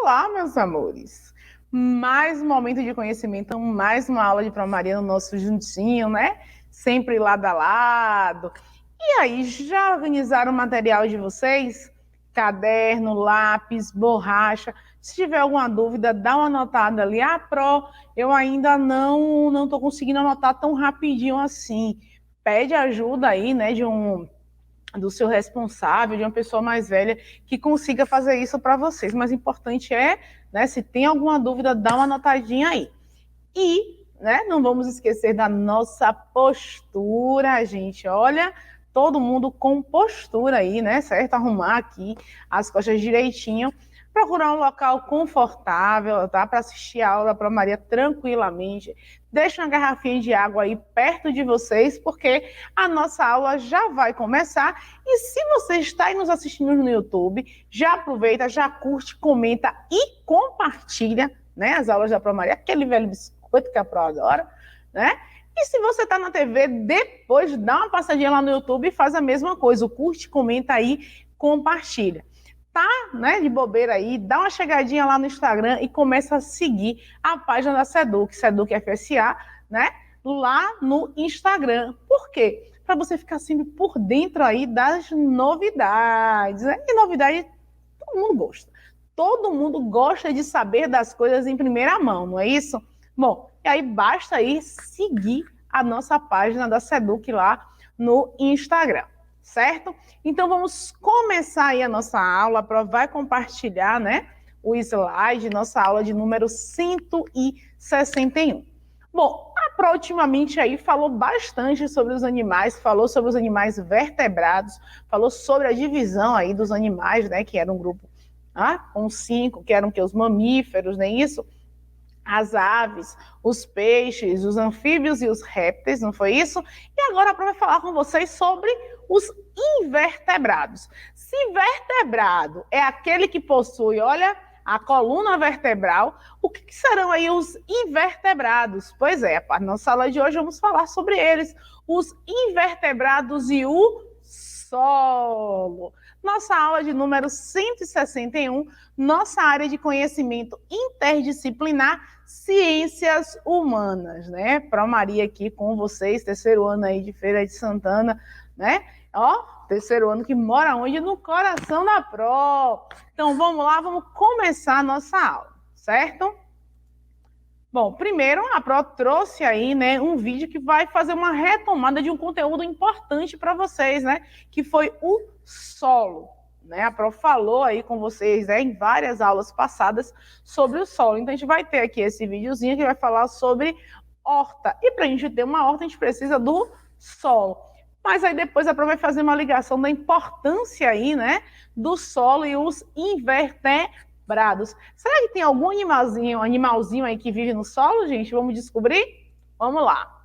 Olá, meus amores. Mais um momento de conhecimento, mais uma aula de Pró Maria no nosso juntinho, né? Sempre lado a lado. E aí, já organizaram o material de vocês? Caderno, lápis, borracha. Se tiver alguma dúvida, dá uma anotada ali. Ah, Pró, eu ainda não estou conseguindo anotar tão rapidinho assim. Pede ajuda aí, né, do seu responsável, de uma pessoa mais velha que consiga fazer isso para vocês. Mas o importante é, né, se tem alguma dúvida, dá uma anotadinha aí. E, né, não vamos esquecer da nossa postura, gente. Olha, todo mundo com postura aí, né, certo? Arrumar aqui as costas direitinho. Procurar um local confortável, tá? Para assistir a aula para Maria tranquilamente. Deixa uma garrafinha de água aí perto de vocês, porque a nossa aula já vai começar. E se você está aí nos assistindo no YouTube, já aproveita, já curte, comenta e compartilha, né, as aulas da Pró Maria, aquele velho biscoito que a Pró adora, né? E se você está na TV, depois dá uma passadinha lá no YouTube e faz a mesma coisa. O curte, comenta aí, compartilha. Tá, né, de bobeira aí, dá uma chegadinha lá no Instagram e começa a seguir a página da Seduc FSA, né, lá no Instagram. Por quê? Para você ficar sempre por dentro aí das novidades, né? E novidade todo mundo gosta. Todo mundo gosta de saber das coisas em primeira mão, não é isso? Bom, e aí basta aí seguir a nossa página da Seduc lá no Instagram, certo? Então vamos começar aí a nossa aula. A Pró vai compartilhar, né, o slide, nossa aula de número 161. Bom, a Pró ultimamente aí falou bastante sobre os animais, falou sobre os animais vertebrados, falou sobre a divisão aí dos animais, né, que era um grupo com 5, que eram que os mamíferos, nem isso? As aves, os peixes, os anfíbios e os répteis, não foi isso? E agora a Pró vai falar com vocês sobre os invertebrados. Se vertebrado é aquele que possui, olha, a coluna vertebral, o que serão aí os invertebrados? Pois é, na nossa aula de hoje vamos falar sobre eles, os invertebrados e o solo. Nossa aula de número 161, nossa área de conhecimento interdisciplinar, ciências humanas, né? Pró Maria aqui com vocês, terceiro ano aí de Feira de Santana, né? Ó, terceiro ano que mora onde? No coração da Pró. Então vamos lá, vamos começar a nossa aula, certo? Bom, primeiro a Pró trouxe aí, né, um vídeo que vai fazer uma retomada de um conteúdo importante para vocês, né, que foi o solo, né? A Pró falou aí com vocês, né, em várias aulas passadas sobre o solo. Então a gente vai ter aqui esse videozinho que vai falar sobre horta. E para a gente ter uma horta, a gente precisa do solo. Mas aí depois a Pró vai fazer uma ligação da importância aí, né, do solo e os invertebrados. Será que tem algum animalzinho aí que vive no solo, gente? Vamos descobrir? Vamos lá.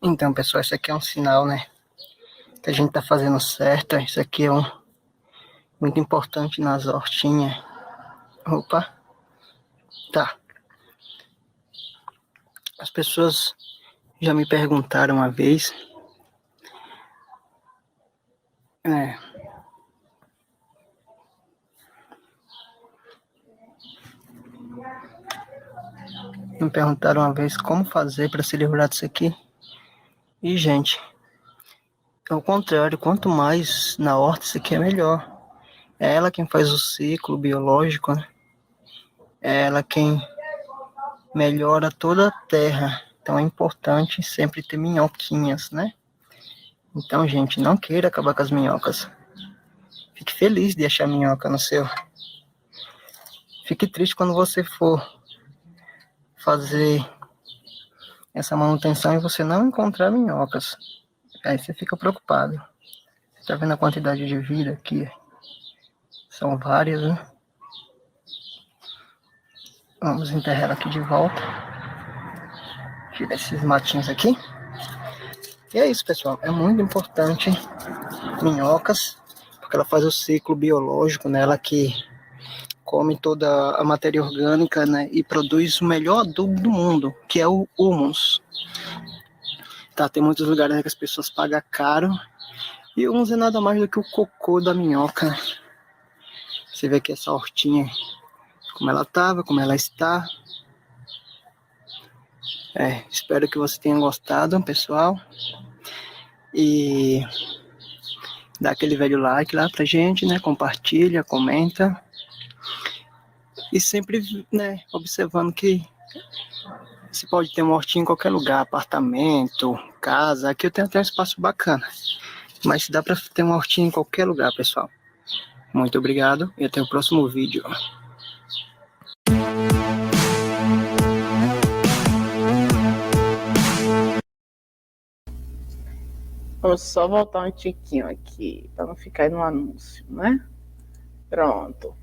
Então, pessoal, isso aqui é um sinal, né, que a gente tá fazendo certo. Isso aqui é muito importante nas hortinhas. Opa, tá. As pessoas já me perguntaram uma vez, como fazer para se livrar disso aqui. E, gente, ao contrário, quanto mais na horta, isso aqui é melhor. É ela quem faz o ciclo biológico, né? É ela quem melhora toda a terra. Então é importante sempre ter minhoquinhas, né? Então, gente, não queira acabar com as minhocas. Fique feliz de achar minhoca no seu. Fique triste quando você for fazer essa manutenção e você não encontrar minhocas. Aí você fica preocupado. Você tá vendo a quantidade de vida aqui? São várias, né? Vamos enterrar ela aqui de volta. Tira esses matinhos aqui. E é isso, pessoal. É muito importante minhocas, porque ela faz o ciclo biológico, né? Ela que come toda a matéria orgânica, né? E produz o melhor adubo do mundo, que é o humus. Tá, tem muitos lugares aí que as pessoas pagam caro. E uns é nada mais do que o cocô da minhoca. Você vê aqui essa hortinha, como ela tava, como ela está. Espero que você tenha gostado, pessoal. E dá aquele velho like lá pra gente, né? Compartilha, comenta. E sempre, né, observando que você pode ter uma hortinha em qualquer lugar, apartamento, casa. Aqui eu tenho até um espaço bacana. Mas dá pra ter uma hortinha em qualquer lugar, pessoal. Muito obrigado e até o próximo vídeo. Vamos só voltar um tiquinho aqui, para não ficar aí no anúncio, né? Pronto.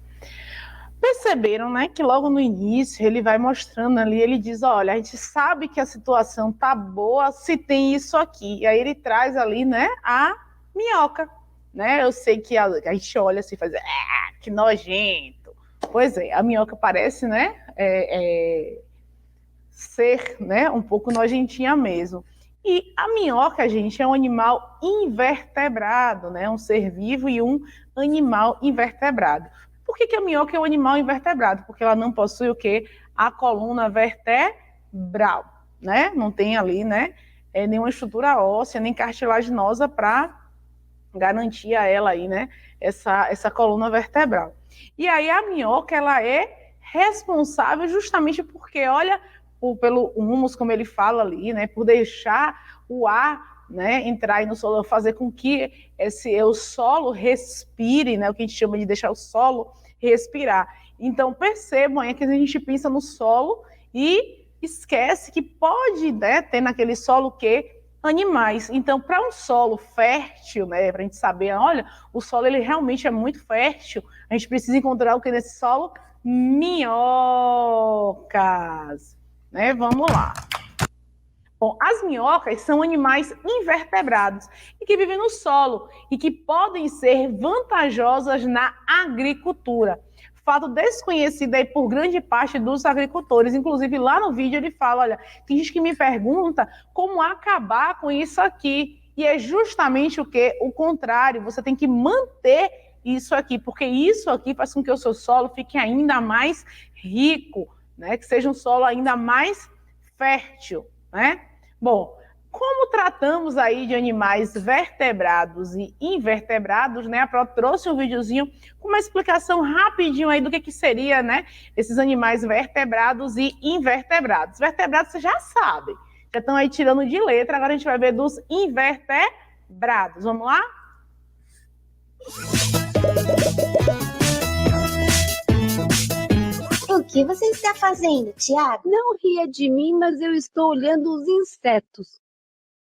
Perceberam, né, que logo no início ele vai mostrando ali, ele diz, olha, a gente sabe que a situação tá boa se tem isso aqui. E aí ele traz ali, né, a minhoca, né? Eu sei que a gente olha assim e faz, que nojento. Pois é, a minhoca parece, né, ser, né, um pouco nojentinha mesmo. E a minhoca, gente, é um animal invertebrado, né? Um ser vivo e um animal invertebrado. Por que a minhoca é um animal invertebrado? Porque ela não possui o quê? A coluna vertebral, né? Não tem ali, né, nenhuma estrutura óssea, nem cartilaginosa para garantir a ela aí, né, essa coluna vertebral. E aí a minhoca, ela é responsável justamente porque, olha, pelo humus, como ele fala ali, né, por deixar o ar, né, entrar aí no solo, fazer com que o solo respire, né, o que a gente chama de deixar o solo respirar. Então, percebam aí que a gente pensa no solo e esquece que pode, né, ter naquele solo o quê? Animais. Então, para um solo fértil, né, para a gente saber, olha, o solo ele realmente é muito fértil, a gente precisa encontrar o que nesse solo? Minhocas. Né? Vamos lá. Bom, as minhocas são animais invertebrados e que vivem no solo e que podem ser vantajosas na agricultura. Fato desconhecido aí por grande parte dos agricultores. Inclusive, lá no vídeo ele fala, olha, tem gente que me pergunta como acabar com isso aqui. E é justamente o quê? O contrário, você tem que manter isso aqui, porque isso aqui faz com que o seu solo fique ainda mais rico, né? Que seja um solo ainda mais fértil, né? Bom, como tratamos aí de animais vertebrados e invertebrados, né? A Pro trouxe um videozinho com uma explicação rapidinho aí do que seria, né? Esses animais vertebrados e invertebrados. Vertebrados você já sabe, já estão aí tirando de letra, agora a gente vai ver dos invertebrados. Vamos lá? O que você está fazendo, Tiago? Não ria de mim, mas eu estou olhando os insetos.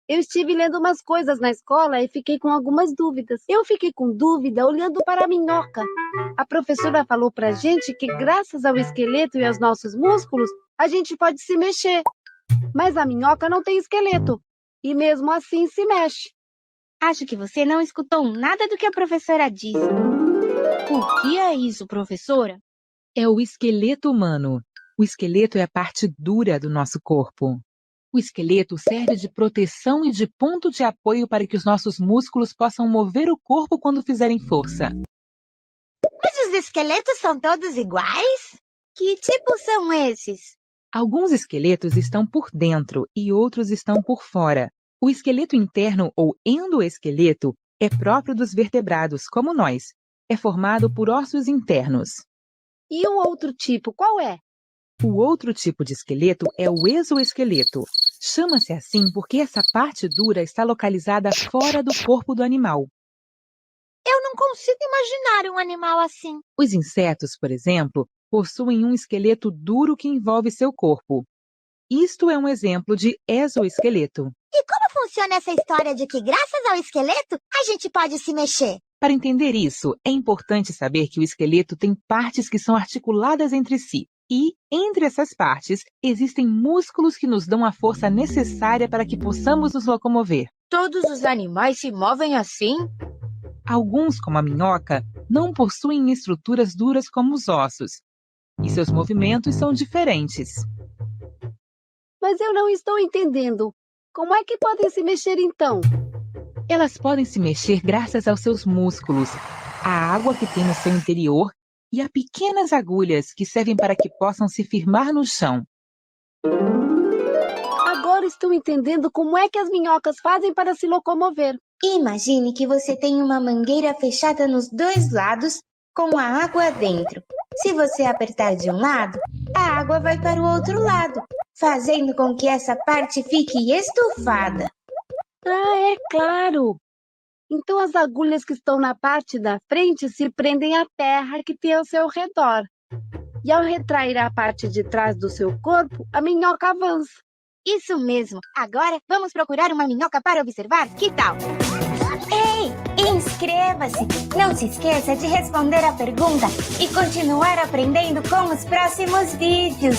Eu estive lendo umas coisas na escola e fiquei com algumas dúvidas. Eu fiquei com dúvida olhando para a minhoca. A professora falou pra gente que graças ao esqueleto e aos nossos músculos, a gente pode se mexer. Mas a minhoca não tem esqueleto. E mesmo assim se mexe. Acho que você não escutou nada do que a professora disse. O que é isso, professora? É o esqueleto humano. O esqueleto é a parte dura do nosso corpo. O esqueleto serve de proteção e de ponto de apoio para que os nossos músculos possam mover o corpo quando fizerem força. Mas os esqueletos são todos iguais? Que tipos são esses? Alguns esqueletos estão por dentro e outros estão por fora. O esqueleto interno ou endoesqueleto é próprio dos vertebrados, como nós. É formado por ossos internos. E o outro tipo, qual é? O outro tipo de esqueleto é o exoesqueleto. Chama-se assim porque essa parte dura está localizada fora do corpo do animal. Eu não consigo imaginar um animal assim. Os insetos, por exemplo, possuem um esqueleto duro que envolve seu corpo. Isto é um exemplo de exoesqueleto. E como funciona essa história de que, graças ao esqueleto, a gente pode se mexer? Para entender isso, é importante saber que o esqueleto tem partes que são articuladas entre si. E, entre essas partes, existem músculos que nos dão a força necessária para que possamos nos locomover. Todos os animais se movem assim? Alguns, como a minhoca, não possuem estruturas duras como os ossos. E seus movimentos são diferentes. Mas eu não estou entendendo. Como é que podem se mexer então? Elas podem se mexer graças aos seus músculos, à água que tem no seu interior e a pequenas agulhas que servem para que possam se firmar no chão. Agora estou entendendo como é que as minhocas fazem para se locomover. Imagine que você tem uma mangueira fechada nos dois lados com a água dentro. Se você apertar de um lado, a água vai para o outro lado, fazendo com que essa parte fique estufada. Ah, é claro! Então as agulhas que estão na parte da frente se prendem à terra que tem ao seu redor. E ao retrair a parte de trás do seu corpo, a minhoca avança. Isso mesmo. Agora vamos procurar uma minhoca para observar? Que tal? Ei, inscreva-se! Não se esqueça de responder a pergunta e continuar aprendendo com os próximos vídeos.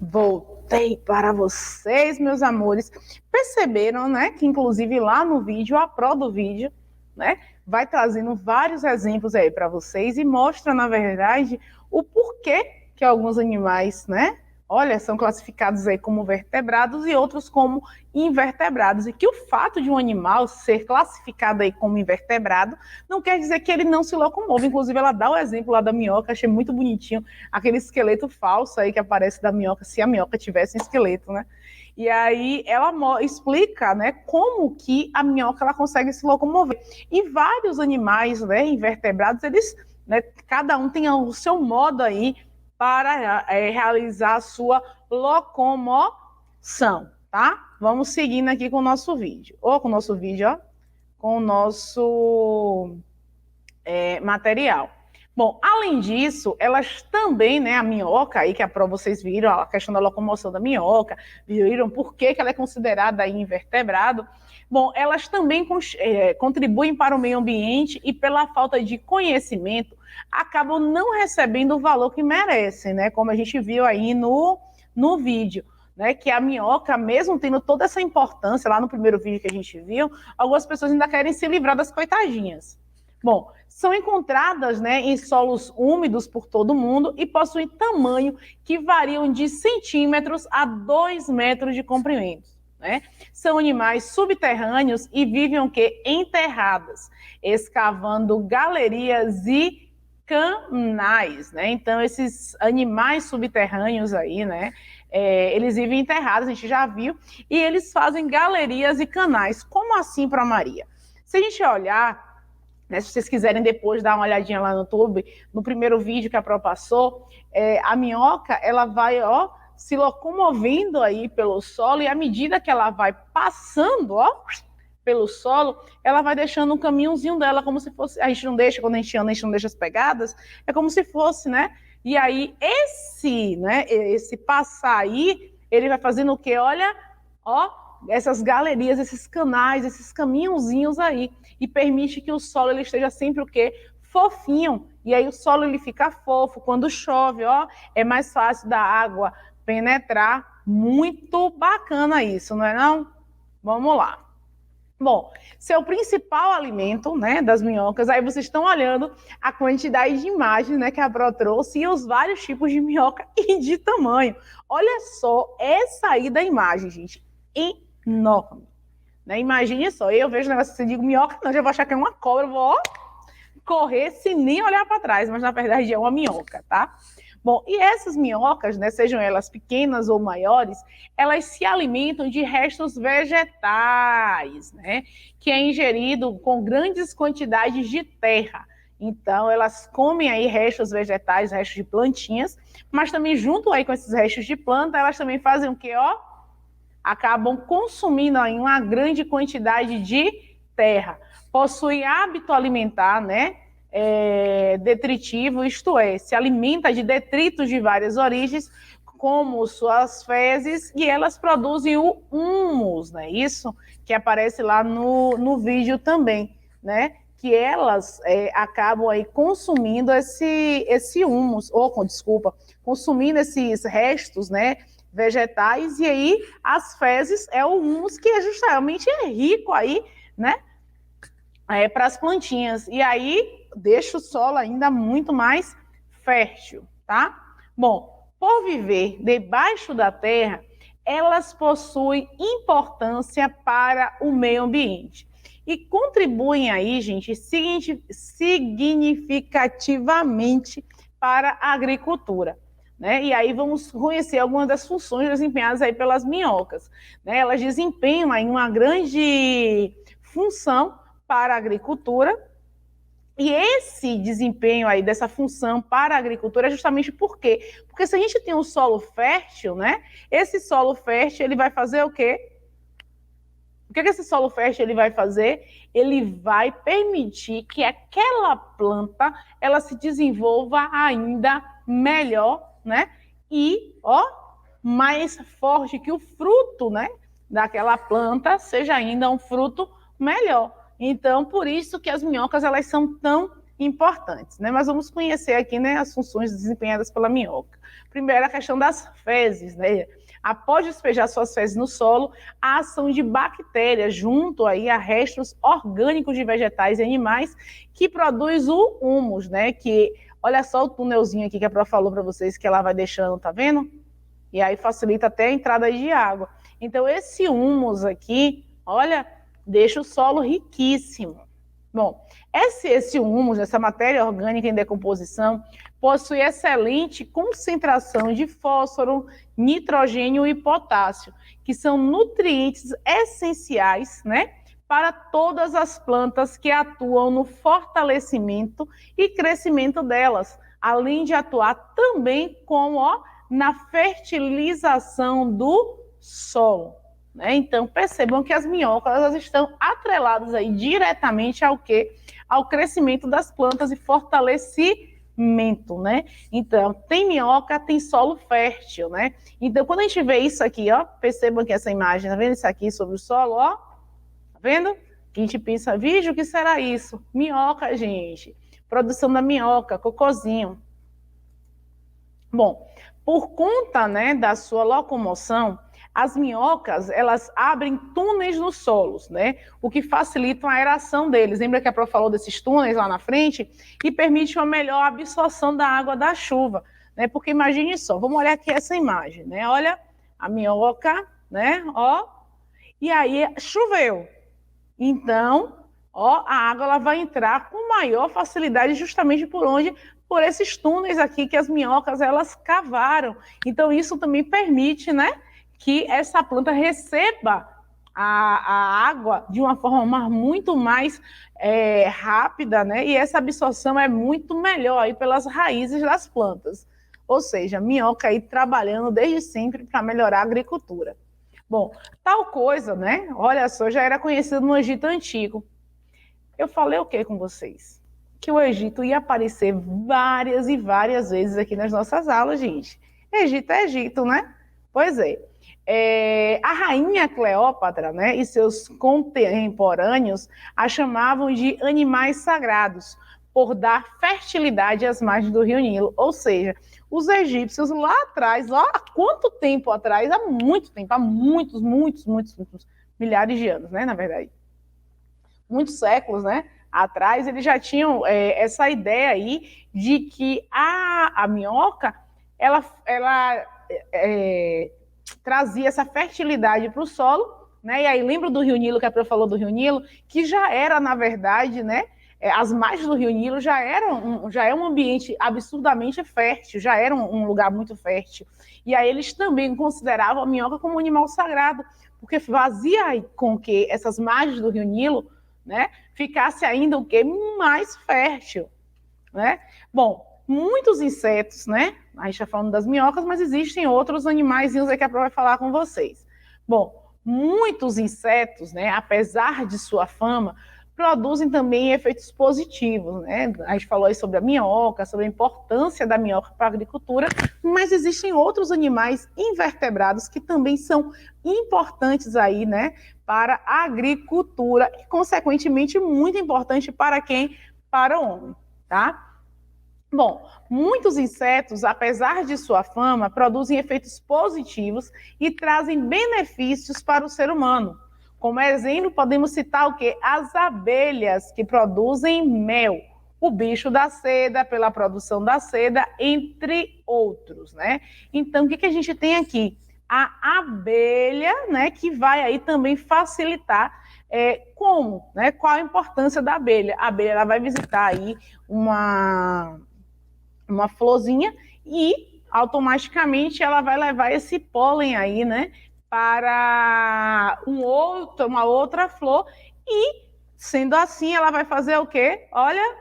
Voltei para vocês, meus amores. Perceberam, né, que inclusive lá no vídeo, a pró do vídeo, né, vai trazendo vários exemplos aí para vocês e mostra, na verdade, o porquê que alguns animais, né, olha, são classificados aí como vertebrados e outros como invertebrados. E que o fato de um animal ser classificado aí como invertebrado não quer dizer que ele não se locomove. Inclusive, ela dá o exemplo lá da minhoca, achei muito bonitinho, aquele esqueleto falso aí que aparece da minhoca, se a minhoca tivesse um esqueleto, né? E aí ela explica, né, como que a minhoca ela consegue se locomover. E vários animais, né, invertebrados, eles, né, cada um tem o seu modo aí para realizar a sua locomoção, tá? Vamos seguindo aqui com o nosso vídeo. Com o nosso material. Bom, além disso, elas também, né, a minhoca, aí que vocês viram a questão da locomoção da minhoca, viram por que ela é considerada aí invertebrado. Bom, elas também contribuem para o meio ambiente e pela falta de conhecimento, acabam não recebendo o valor que merecem, né? Como a gente viu aí no vídeo, né? Que a minhoca, mesmo tendo toda essa importância, lá no primeiro vídeo que a gente viu, algumas pessoas ainda querem se livrar das coitadinhas. Bom, são encontradas, né, em solos úmidos por todo o mundo e possuem tamanho que variam de centímetros a 2 metros de comprimento. Né? São animais subterrâneos e vivem o quê? Enterradas, escavando galerias e canais, né? Então, esses animais subterrâneos aí, né? Eles vivem enterrados, a gente já viu, e eles fazem galerias e canais. Como assim, para Maria? Se a gente olhar, né, se vocês quiserem depois dar uma olhadinha lá no YouTube, no primeiro vídeo que a Pro passou, a minhoca, ela vai, se locomovendo aí pelo solo, e à medida que ela vai passando, pelo solo, ela vai deixando um caminhozinho dela, como se fosse, a gente não deixa, quando a gente anda, a gente não deixa as pegadas, é como se fosse, né? E aí, esse passar aí, ele vai fazendo o quê? Olha, essas galerias, esses canais, esses caminhozinhos aí, e permite que o solo ele esteja sempre o quê? Fofinho, e aí o solo ele fica fofo, quando chove, é mais fácil da água penetrar. Muito bacana isso, não é não? Vamos lá. Bom, seu principal alimento, né, das minhocas, aí vocês estão olhando a quantidade de imagens, né, que a Pro trouxe e os vários tipos de minhoca e de tamanho. Olha só essa aí da imagem, gente, enorme. Né? Imagine só, eu vejo o negócio assim, digo minhoca, não, já vou achar que é uma cobra, vou correr sem nem olhar para trás, mas na verdade é uma minhoca, tá? Bom, e essas minhocas, né, sejam elas pequenas ou maiores, elas se alimentam de restos vegetais, né, que é ingerido com grandes quantidades de terra. Então, elas comem aí restos vegetais, restos de plantinhas, mas também junto aí com esses restos de planta, elas também fazem o quê, acabam consumindo aí uma grande quantidade de terra. Possui hábito alimentar, né, detritivo, isto é, se alimenta de detritos de várias origens, como suas fezes, e elas produzem o humus, né? Isso que aparece lá no vídeo também, né? Que elas acabam aí consumindo esse humus, consumindo esses restos, né, vegetais, e aí as fezes é o humus que justamente é rico aí, né, para as plantinhas, e aí deixa o solo ainda muito mais fértil, tá? Bom, por viver debaixo da terra, elas possuem importância para o meio ambiente e contribuem aí, gente, significativamente para a agricultura, né? E aí vamos conhecer algumas das funções desempenhadas aí pelas minhocas, né? Elas desempenham aí uma grande função para a agricultura. E esse desempenho aí dessa função para a agricultura é justamente por quê? Porque se a gente tem um solo fértil, né? Esse solo fértil, ele vai fazer o quê? O que esse solo fértil ele vai fazer? Ele vai permitir que aquela planta ela se desenvolva ainda melhor, né? E, mais forte, que o fruto, né, daquela planta seja ainda um fruto melhor. Então, por isso que as minhocas elas são tão importantes, né? Mas vamos conhecer aqui, né, as funções desempenhadas pela minhoca. Primeiro, a questão das fezes, né? Após despejar suas fezes no solo, a ação de bactérias junto aí a restos orgânicos de vegetais e animais que produz o humus, né? Que, olha só o túnelzinho aqui que a Prof falou para vocês que ela vai deixando, tá vendo? E aí facilita até a entrada de água. Então, esse humus aqui, olha, deixa o solo riquíssimo. Bom, esse humus, essa matéria orgânica em decomposição, possui excelente concentração de fósforo, nitrogênio e potássio, que são nutrientes essenciais, né, para todas as plantas que atuam no fortalecimento e crescimento delas, além de atuar também como, na fertilização do solo. Né? Então, percebam que as minhocas elas estão atreladas aí diretamente ao quê? Ao crescimento das plantas e fortalecimento, né? Então, tem minhoca, tem solo fértil, né? Então, quando a gente vê isso aqui, percebam que essa imagem, tá vendo isso aqui sobre o solo, tá vendo? Que a gente pensa, vídeo, o que será isso? Minhoca, gente. Produção da minhoca, cocôzinho. Bom, por conta, né, da sua locomoção, as minhocas, elas abrem túneis nos solos, né? O que facilita a aeração deles. Lembra que a Prof falou desses túneis lá na frente? E permite uma melhor absorção da água da chuva, né? Porque imagine só, vamos olhar aqui essa imagem, né? Olha a minhoca, né? E aí choveu. Então, a água ela vai entrar com maior facilidade justamente por onde? Por esses túneis aqui que as minhocas elas cavaram. Então, isso também permite, né? Que essa planta receba a água de uma forma muito mais rápida, né? E essa absorção é muito melhor aí pelas raízes das plantas. Ou seja, minhoca aí trabalhando desde sempre para melhorar a agricultura. Bom, tal coisa, né? Olha só, já era conhecido no Egito Antigo. Eu falei o que com vocês? Que o Egito ia aparecer várias e várias vezes aqui nas nossas aulas, gente. Egito é Egito, né? Pois é. A rainha Cleópatra, né, e seus contemporâneos a chamavam de animais sagrados, por dar fertilidade às margens do Rio Nilo. Ou seja, os egípcios lá atrás, há quanto tempo atrás? Há muito tempo, há muitos milhares de anos, né, na verdade. Muitos séculos, né, atrás, eles já tinham essa ideia aí de que a minhoca, ela trazia essa fertilidade para o solo, né? E aí lembra do Rio Nilo, que a Prof falou do Rio Nilo, que já era, na verdade, né? As margens do Rio Nilo já é um ambiente absurdamente fértil, já era um lugar muito fértil. E aí eles também consideravam a minhoca como um animal sagrado, porque fazia com que essas margens do Rio Nilo, né, ficasse ainda o quê? Mais fértil, né? Bom, muitos insetos, né? A gente está falando das minhocas, mas existem outros animaizinhos aí que a Prof vai falar com vocês. Bom, muitos insetos, né, apesar de sua fama, produzem também efeitos positivos, né? A gente falou aí sobre a minhoca, sobre a importância da minhoca para a agricultura, mas existem outros animais invertebrados que também são importantes aí, né, para a agricultura e, consequentemente, muito importante para quem? Para o homem, tá? Bom, muitos insetos, apesar de sua fama, produzem efeitos positivos e trazem benefícios para o ser humano. Como exemplo, podemos citar o quê? As abelhas, que produzem mel. o bicho da seda, pela produção da seda, entre outros, né? Então, o que a gente tem aqui? A abelha, né, que vai aí também facilitar como, né? Qual a importância da abelha? A abelha ela vai visitar aí uma florzinha e automaticamente ela vai levar esse pólen aí, né, para uma outra flor e, sendo assim, ela vai fazer o quê? Olha,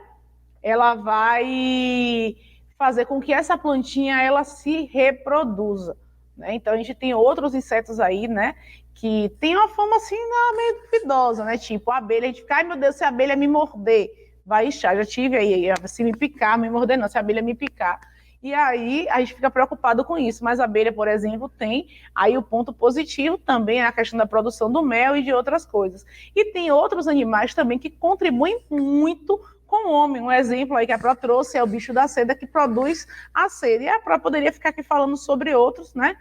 ela vai fazer com que essa plantinha ela se reproduza, né? Então a gente tem outros insetos aí, né, que tem uma forma assim meio duvidosa, né? Tipo a abelha, a gente fica, ai meu Deus, se a abelha me morder, vai inchar. Já tive aí, se me picar, me morder não, se a abelha me picar. E aí a gente fica preocupado com isso, mas a abelha, por exemplo, tem aí o ponto positivo também, a questão da produção do mel e de outras coisas. E tem outros animais também que contribuem muito com o homem. Um exemplo aí que a Pró trouxe é o bicho da seda, que produz a seda. E a Pró poderia ficar aqui falando sobre outros, né?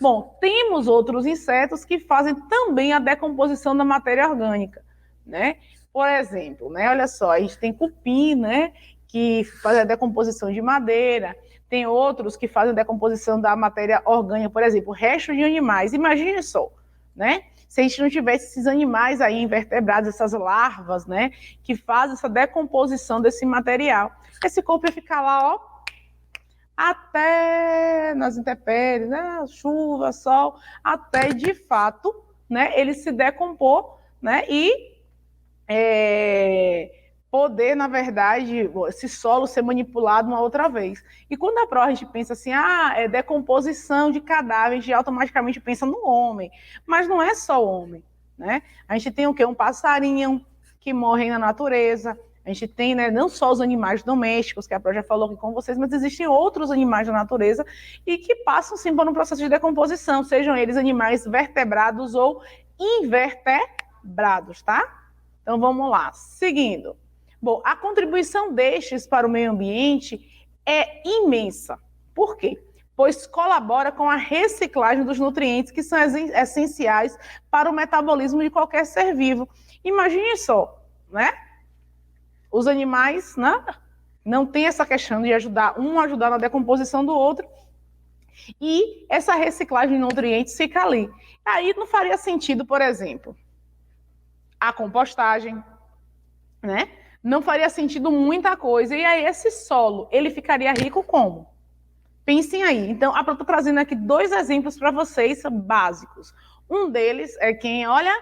Bom, temos outros insetos que fazem também a decomposição da matéria orgânica, né? Por exemplo, né? Olha só, a gente tem cupim, né? Que faz a decomposição de madeira. Tem outros que fazem a decomposição da matéria orgânica, por exemplo, restos de animais. Imagine só, né? Se a gente não tivesse esses animais aí invertebrados, essas larvas, né? Que fazem essa decomposição desse material. Esse corpo ia ficar lá, ó, até nas intempéries, né? Chuva, sol, até de fato, né? Ele se decompor, né? E poder, na verdade, esse solo ser manipulado uma outra vez. E quando a gente pensa assim, é decomposição de cadáveres, a gente automaticamente pensa no homem. Mas não é só o homem, né? A gente tem o quê? Um passarinho que morre na natureza. A gente tem, né, não só os animais domésticos, que a Pró já falou aqui com vocês, mas existem outros animais da natureza e que passam, sim, por um processo de decomposição, sejam eles animais vertebrados ou invertebrados, tá? Então, vamos lá. Seguindo. Bom, a contribuição destes para o meio ambiente é imensa. Por quê? Pois colabora com a reciclagem dos nutrientes que são essenciais para o metabolismo de qualquer ser vivo. Imagine só, né? Os animais, né, não tem essa questão de ajudar na decomposição do outro, e essa reciclagem de nutrientes fica ali. Aí não faria sentido, por exemplo, a compostagem, né? Não faria sentido muita coisa. E aí esse solo, ele ficaria rico como? Pensem aí. Então, eu estou trazendo aqui 2 exemplos para vocês básicos. Um deles é olha,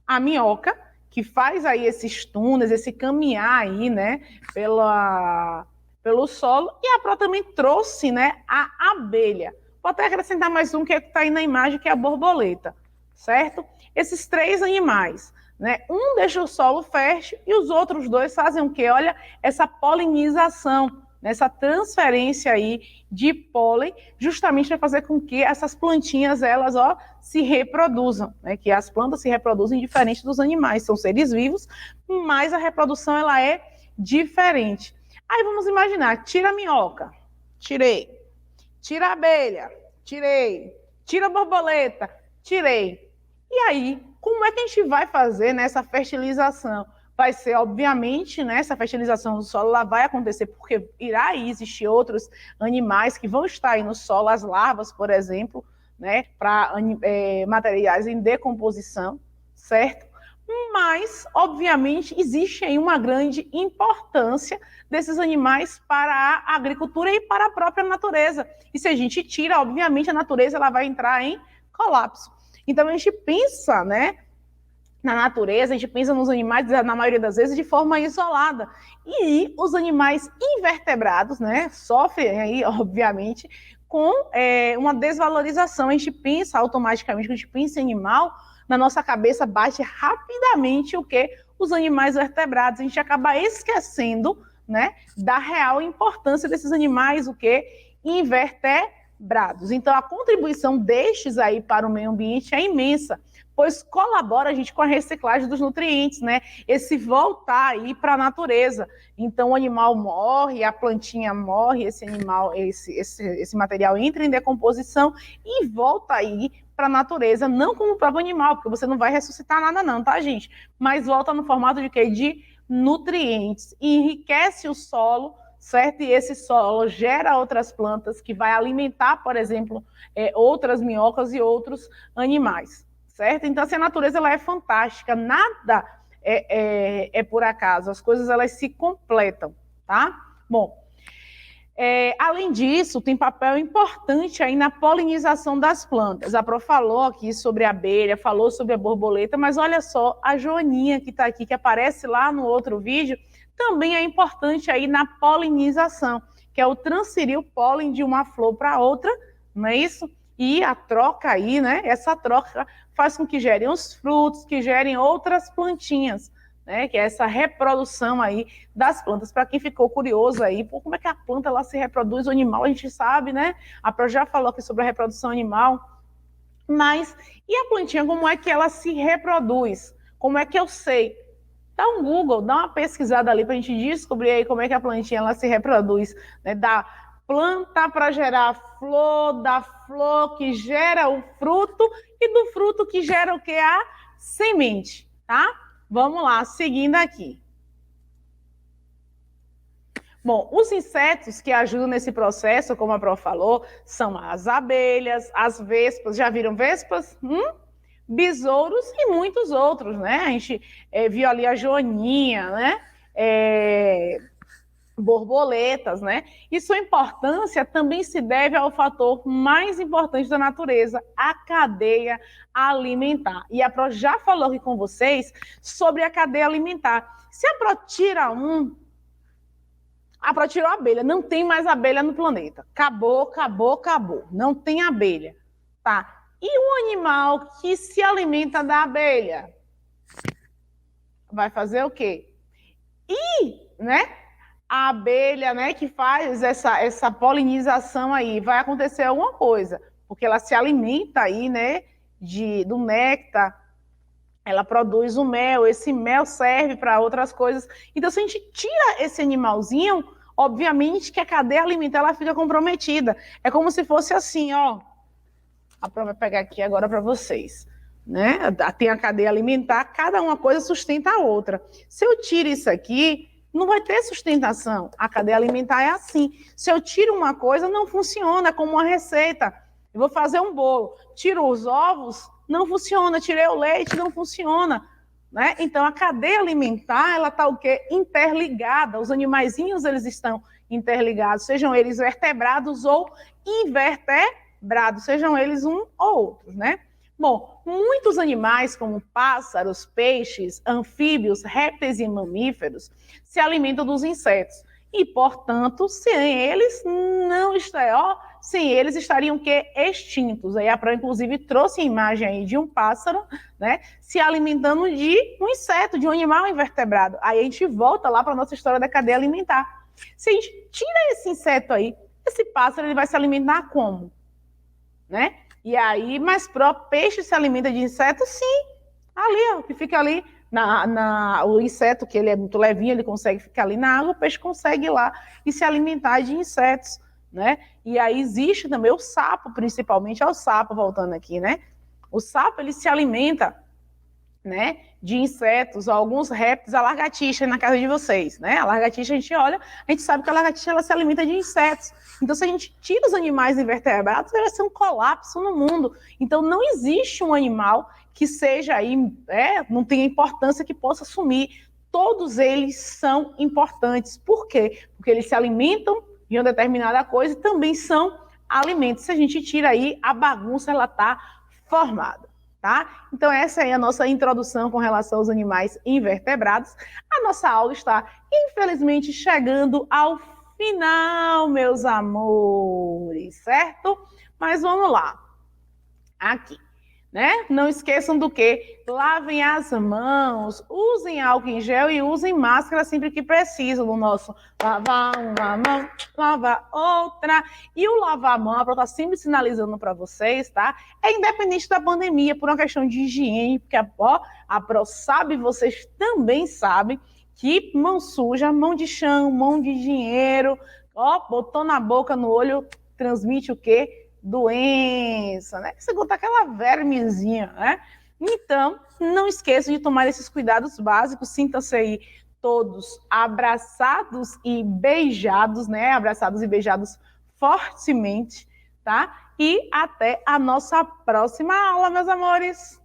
a minhoca, que faz aí esses túneis, esse caminhar aí, né, pelo solo. E a Pró também trouxe, né, a abelha. Vou até acrescentar mais um que está aí na imagem, que é a borboleta, certo? Esses 3 animais, né, um deixa o solo fértil e os outros 2 fazem o quê? Olha, essa polinização, nessa transferência aí de pólen, justamente para fazer com que essas plantinhas, elas, ó, se reproduzam, né? Que as plantas se reproduzem diferente dos animais, são seres vivos, mas a reprodução, ela é diferente. Aí vamos imaginar, tira a minhoca, tirei, tira a abelha, tirei, tira a borboleta, tirei. E aí, como é que a gente vai fazer nessa fertilização? Vai ser, obviamente, né, essa fertilização do solo ela vai acontecer porque irá existir outros animais que vão estar aí no solo, as larvas, por exemplo, né, para materiais em decomposição, certo? Mas, obviamente, existe aí uma grande importância desses animais para a agricultura e para a própria natureza. E se a gente tira, obviamente, a natureza ela vai entrar em colapso. Então, a gente pensa, né, na natureza, a gente pensa nos animais, na maioria das vezes, de forma isolada. E os animais invertebrados, né, sofrem aí, obviamente, com uma desvalorização. A gente pensa automaticamente, quando a gente pensa em animal, na nossa cabeça bate rapidamente o que? Os animais vertebrados. A gente acaba esquecendo, né, da real importância desses animais, o que? Invertebrados. Então, a contribuição destes aí para o meio ambiente é imensa, pois colabora a gente com a reciclagem dos nutrientes, né? Esse voltar aí para a natureza. Então, o animal morre, a plantinha morre, esse material entra em decomposição e volta aí para a natureza, não como o próprio animal, porque você não vai ressuscitar nada não, tá, gente? Mas volta no formato de quê? De nutrientes, e enriquece o solo, certo? E esse solo gera outras plantas que vai alimentar, por exemplo, outras minhocas e outros animais, certo? Então, assim, a natureza ela é fantástica, nada é por acaso, as coisas elas se completam, tá? Bom, além disso, tem papel importante aí na polinização das plantas. A Pro falou aqui sobre a abelha, falou sobre a borboleta, mas olha só, a joaninha que está aqui, que aparece lá no outro vídeo, também é importante aí na polinização, que é o transferir o pólen de uma flor para outra, não é isso? E a troca aí, né? Essa troca faz com que gerem os frutos, que gerem outras plantinhas, né? Que é essa reprodução aí das plantas. Para quem ficou curioso aí, por como é que a planta ela se reproduz, o animal a gente sabe, né? A Pro já falou aqui sobre a reprodução animal, mas e a plantinha, como é que ela se reproduz? Como é que eu sei? Dá um Google, dá uma pesquisada ali para a gente descobrir aí como é que a plantinha ela se reproduz, né? Da planta para gerar flor, da flor que gera o fruto e do fruto que gera o que? A semente, tá? Vamos lá, seguindo aqui. Bom, os insetos que ajudam nesse processo, como a Pro falou, são as abelhas, as vespas. Já viram vespas? Besouros e muitos outros, né? A gente viu ali a joaninha, né? Borboletas, né? E sua importância também se deve ao fator mais importante da natureza, a cadeia alimentar. E a Pro já falou aqui com vocês sobre a cadeia alimentar. Se a Pro tira a Pro tirou a abelha, não tem mais abelha no planeta. Acabou. Não tem abelha, tá? E o animal que se alimenta da abelha? Vai fazer o quê? Né? A abelha, né, que faz essa polinização aí, vai acontecer alguma coisa, porque ela se alimenta aí, né, do néctar, ela produz o mel, esse mel serve para outras coisas. Então, se a gente tira esse animalzinho, obviamente que a cadeia alimentar ela fica comprometida. É como se fosse assim, ó. A Pro vai pegar aqui agora para vocês, né? Tem a cadeia alimentar, cada uma coisa sustenta a outra. Se eu tiro isso aqui, não vai ter sustentação. A cadeia alimentar é assim. Se eu tiro uma coisa, não funciona, como uma receita. Eu vou fazer um bolo, tiro os ovos, não funciona. Tirei o leite, não funciona. Né? Então, a cadeia alimentar, ela está o quê? Interligada. Os animaizinhos, eles estão interligados, sejam eles vertebrados ou invertebrados, sejam eles um ou outros, né? Bom, muitos animais, como pássaros, peixes, anfíbios, répteis e mamíferos, se alimentam dos insetos. E, portanto, sem eles estariam o quê? Extintos. Aí a Pro, inclusive, trouxe a imagem aí de um pássaro, né, se alimentando de um inseto, de um animal invertebrado. Aí a gente volta lá para a nossa história da cadeia alimentar. Se a gente tira esse inseto aí, esse pássaro ele vai se alimentar como? Né? E aí, mas Pro, peixe se alimenta de inseto? Sim. Ali, ó, que fica ali, o inseto, que ele é muito levinho, ele consegue ficar ali na água, o peixe consegue ir lá e se alimentar de insetos, né? E aí existe também o sapo, principalmente, é o sapo, voltando aqui, né? O sapo, ele se alimenta, né, de insetos, alguns répteis, a lagartixa na casa de vocês, né? A lagartixa, a gente olha, a gente sabe que a lagartixa ela se alimenta de insetos. Então, se a gente tira os animais invertebrados, vai ser um colapso no mundo. Então, não existe um animal que seja aí, não tenha importância que possa sumir. Todos eles são importantes. Por quê? Porque eles se alimentam de uma determinada coisa e também são alimentos. Se a gente tira aí, a bagunça ela está formada. Tá? Então, essa é a nossa introdução com relação aos animais invertebrados. A nossa aula está, infelizmente, chegando ao final, meus amores, certo? Mas vamos lá. Aqui, né? Não esqueçam do quê? Lavem as mãos, usem álcool em gel e usem máscara sempre que precisam. No nosso lavar uma mão, lavar outra. E o lavar a mão, a Pro está sempre sinalizando para vocês, tá? É independente da pandemia, por uma questão de higiene, porque a Pro sabe, vocês também sabem, que mão suja, mão de chão, mão de dinheiro, botou na boca, no olho, transmite o quê? Doença, né? Você botar aquela vermezinha, né? Então, não esqueçam de tomar esses cuidados básicos, sinta-se aí todos abraçados e beijados, né? Abraçados e beijados fortemente, tá? E até a nossa próxima aula, meus amores!